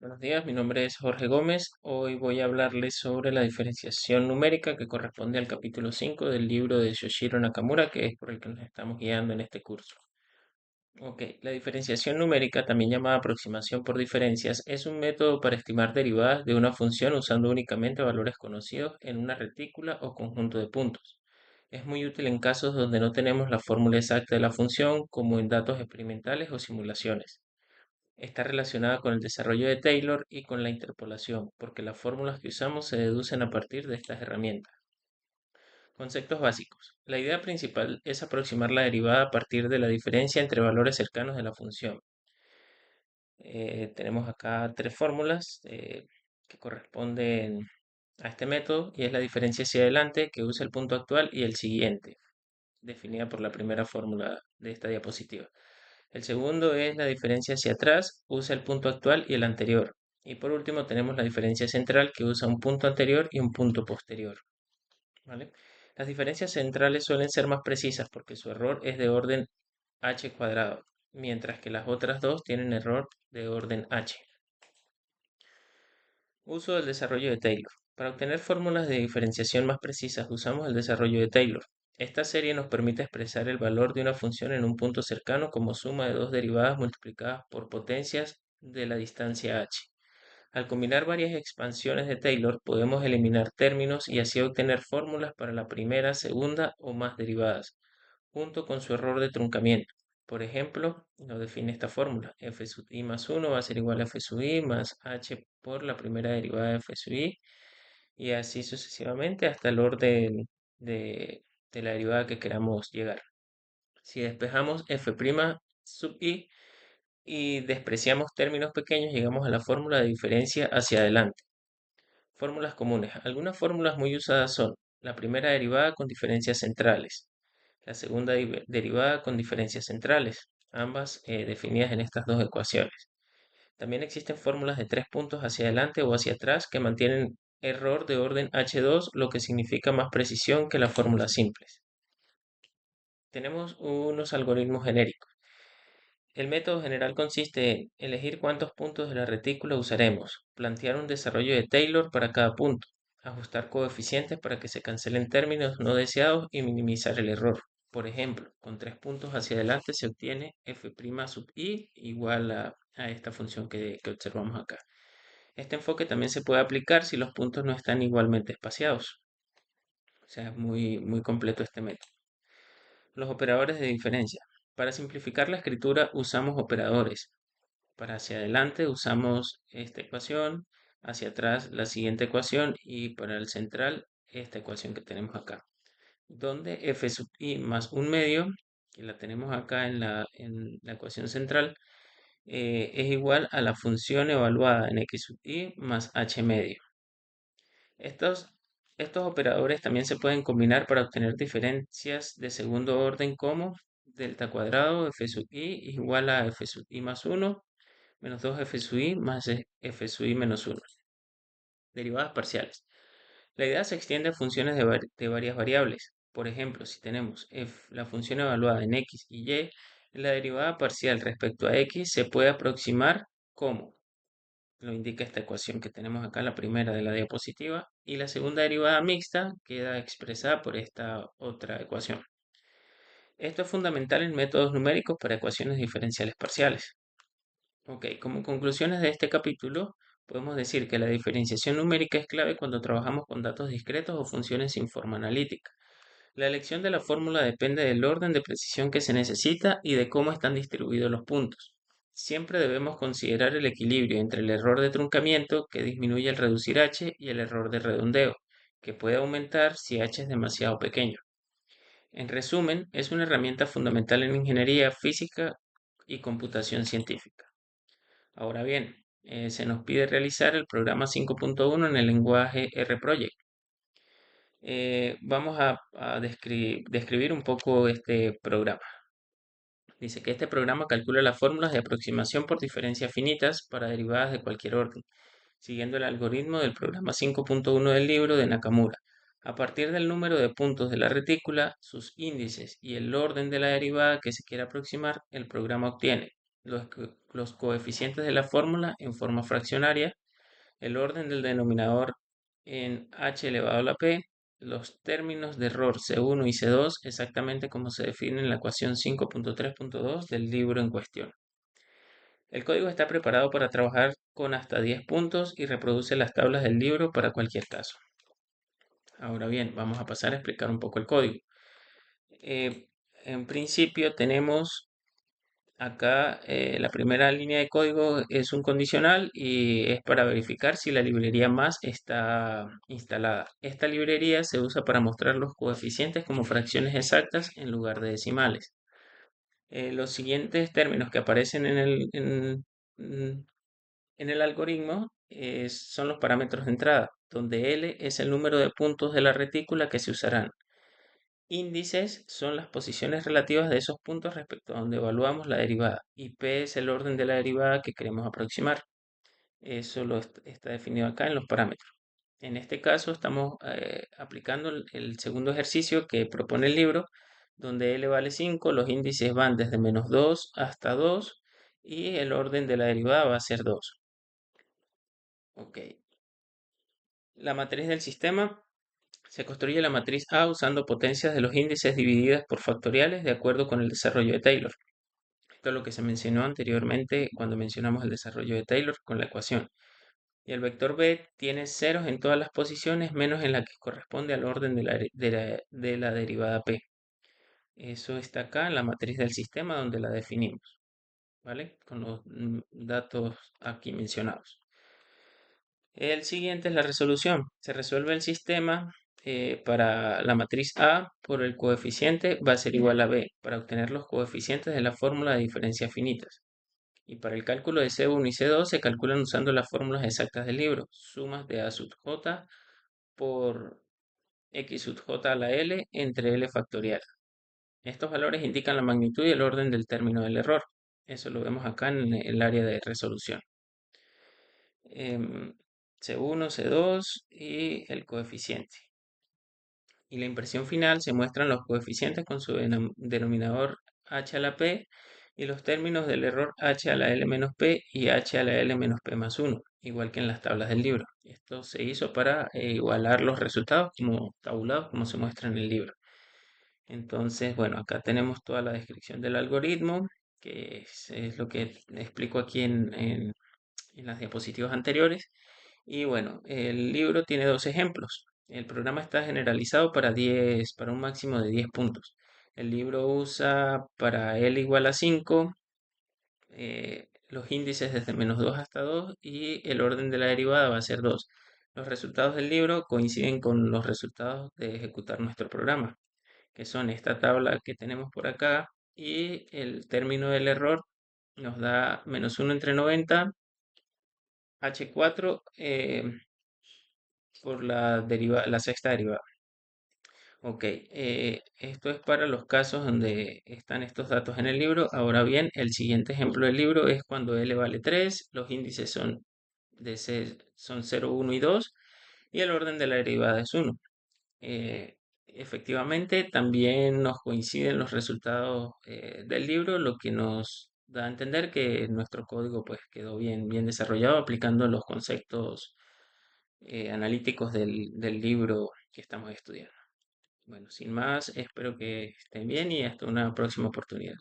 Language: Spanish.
Buenos días, mi nombre es Jorge Gómez. Hoy voy a hablarles sobre la diferenciación numérica que corresponde al capítulo 5 del libro de Yoshiro Nakamura, que es por el que nos estamos guiando en este curso. Ok, la diferenciación numérica, también llamada aproximación por diferencias, es un método para estimar derivadas de una función usando únicamente valores conocidos en una retícula o conjunto de puntos. Es muy útil en casos donde no tenemos la fórmula exacta de la función, como en datos experimentales o simulaciones. Está relacionada con el desarrollo de Taylor y con la interpolación, porque las fórmulas que usamos se deducen a partir de estas herramientas. Conceptos básicos. La idea principal es aproximar la derivada a partir de la diferencia entre valores cercanos de la función. Tenemos acá tres fórmulas que corresponden a este método y es la diferencia hacia adelante que usa el punto actual y el siguiente, definida por la primera fórmula de esta diapositiva. El segundo es la diferencia hacia atrás, usa el punto actual y el anterior. Y por último tenemos la diferencia central que usa un punto anterior y un punto posterior. ¿Vale? Las diferencias centrales suelen ser más precisas porque su error es de orden h cuadrado, mientras que las otras dos tienen error de orden h. Uso del desarrollo de Taylor. Para obtener fórmulas de diferenciación más precisas usamos el desarrollo de Taylor. Esta serie nos permite expresar el valor de una función en un punto cercano como suma de dos derivadas multiplicadas por potencias de la distancia h. Al combinar varias expansiones de Taylor podemos eliminar términos y así obtener fórmulas para la primera, segunda o más derivadas, junto con su error de truncamiento. Por ejemplo, lo define esta fórmula: f sub i más 1 va a ser igual a f sub i más h por la primera derivada de f sub i, y así sucesivamente hasta el orden de la derivada que queramos llegar. Si despejamos f' sub i y despreciamos términos pequeños, llegamos a la fórmula de diferencia hacia adelante. Fórmulas comunes. Algunas fórmulas muy usadas son la primera derivada con diferencias centrales, la segunda derivada con diferencias centrales, ambas definidas en estas dos ecuaciones. También existen fórmulas de tres puntos hacia adelante o hacia atrás que mantienen error de orden H2, lo que significa más precisión que las fórmulas simples. Tenemos unos algoritmos genéricos. El método general consiste en elegir cuántos puntos de la retícula usaremos, plantear un desarrollo de Taylor para cada punto, ajustar coeficientes para que se cancelen términos no deseados y minimizar el error. Por ejemplo, con tres puntos hacia adelante se obtiene f' sub i igual a esta función que observamos acá. Este enfoque también se puede aplicar si los puntos no están igualmente espaciados. O sea, es muy completo este método. Los operadores de diferencia. Para simplificar la escritura usamos operadores. Para hacia adelante usamos esta ecuación, hacia atrás la siguiente ecuación y para el central esta ecuación que tenemos acá, donde f sub i más un medio, que la tenemos acá en la ecuación central, es igual a la función evaluada en x sub i más h medio. Estos, estos operadores también se pueden combinar para obtener diferencias de segundo orden como delta cuadrado f sub i igual a f sub i más 1 menos 2 f sub i más f sub i menos 1. Derivadas parciales. La idea se extiende a funciones de varias variables. Por ejemplo, si tenemos la función evaluada en x y y, la derivada parcial respecto a x se puede aproximar como lo indica esta ecuación que tenemos acá, la primera de la diapositiva, y la segunda derivada mixta queda expresada por esta otra ecuación. Esto es fundamental en métodos numéricos para ecuaciones diferenciales parciales. Ok, como conclusiones de este capítulo, podemos decir que la diferenciación numérica es clave cuando trabajamos con datos discretos o funciones sin forma analítica. La elección de la fórmula depende del orden de precisión que se necesita y de cómo están distribuidos los puntos. Siempre debemos considerar el equilibrio entre el error de truncamiento, que disminuye al reducir h, y el error de redondeo, que puede aumentar si h es demasiado pequeño. En resumen, es una herramienta fundamental en ingeniería física y computación científica. Ahora bien, se nos pide realizar el programa 5.1 en el lenguaje RProject. Vamos a describir un poco este programa. Dice que este programa calcula las fórmulas de aproximación por diferencias finitas para derivadas de cualquier orden, siguiendo el algoritmo del programa 5.1 del libro de Nakamura. A partir del número de puntos de la retícula, sus índices y el orden de la derivada que se quiere aproximar, el programa obtiene los coeficientes de la fórmula en forma fraccionaria, el orden del denominador en h elevado a la p, los términos de error C1 y C2 exactamente como se define en la ecuación 5.3.2 del libro en cuestión. El código está preparado para trabajar con hasta 10 puntos y reproduce las tablas del libro para cualquier caso. Ahora bien, vamos a pasar a explicar un poco el código. Eh, en principio tenemos acá la primera línea de código es un condicional y es para verificar si la librería más está instalada. Esta librería se usa para mostrar los coeficientes como fracciones exactas en lugar de decimales. Los siguientes términos que aparecen en el algoritmo son los parámetros de entrada, donde L es el número de puntos de la retícula que se usarán. Índices son las posiciones relativas de esos puntos respecto a donde evaluamos la derivada y P es el orden de la derivada que queremos aproximar. Eso está definido acá en los parámetros. En este caso estamos aplicando el segundo ejercicio que propone el libro, donde L vale 5, los índices van desde -2 hasta 2 y el orden de la derivada va a ser 2. Ok. La matriz del sistema se construye la matriz A usando potencias de los índices divididas por factoriales de acuerdo con el desarrollo de Taylor. Esto es lo que se mencionó anteriormente cuando mencionamos el desarrollo de Taylor con la ecuación. Y el vector B tiene ceros en todas las posiciones menos en la que corresponde al orden de la derivada P. Eso está acá en la matriz del sistema donde la definimos, ¿vale? Con los datos aquí mencionados. El siguiente es la resolución. Se resuelve el sistema para la matriz A por el coeficiente va a ser igual a B para obtener los coeficientes de la fórmula de diferencias finitas. Y para el cálculo de C1 y C2 se calculan usando las fórmulas exactas del libro. Sumas de A sub j por X sub j a la L entre L factorial. Estos valores indican la magnitud y el orden del término del error. Eso lo vemos acá en el área de resolución. Em, C1, C2 y el coeficiente. Y la impresión final se muestran los coeficientes con su denominador h a la p y los términos del error h a la l menos p y h a la l menos p más 1, igual que en las tablas del libro. Esto se hizo para igualar los resultados como tabulados como se muestra en el libro. Entonces, bueno, acá tenemos toda la descripción del algoritmo, que es lo que explico aquí en las diapositivas anteriores. Y bueno, el libro tiene dos ejemplos. El programa está generalizado para un máximo de 10 puntos. El libro usa para L igual a 5 los índices desde -2 hasta 2 y el orden de la derivada va a ser 2. Los resultados del libro coinciden con los resultados de ejecutar nuestro programa, que son esta tabla que tenemos por acá y el término del error nos da -1 entre 90, H4 por la sexta derivada. Ok, esto es para los casos donde están estos datos en el libro. Ahora bien, el siguiente ejemplo del libro es cuando L vale 3, los índices son 0, 1 y 2 y el orden de la derivada es 1. Efectivamente, también nos coinciden los resultados del libro, lo que nos da a entender que nuestro código pues quedó bien desarrollado aplicando los conceptos analíticos del libro que estamos estudiando. Bueno, sin más, espero que estén bien y hasta una próxima oportunidad.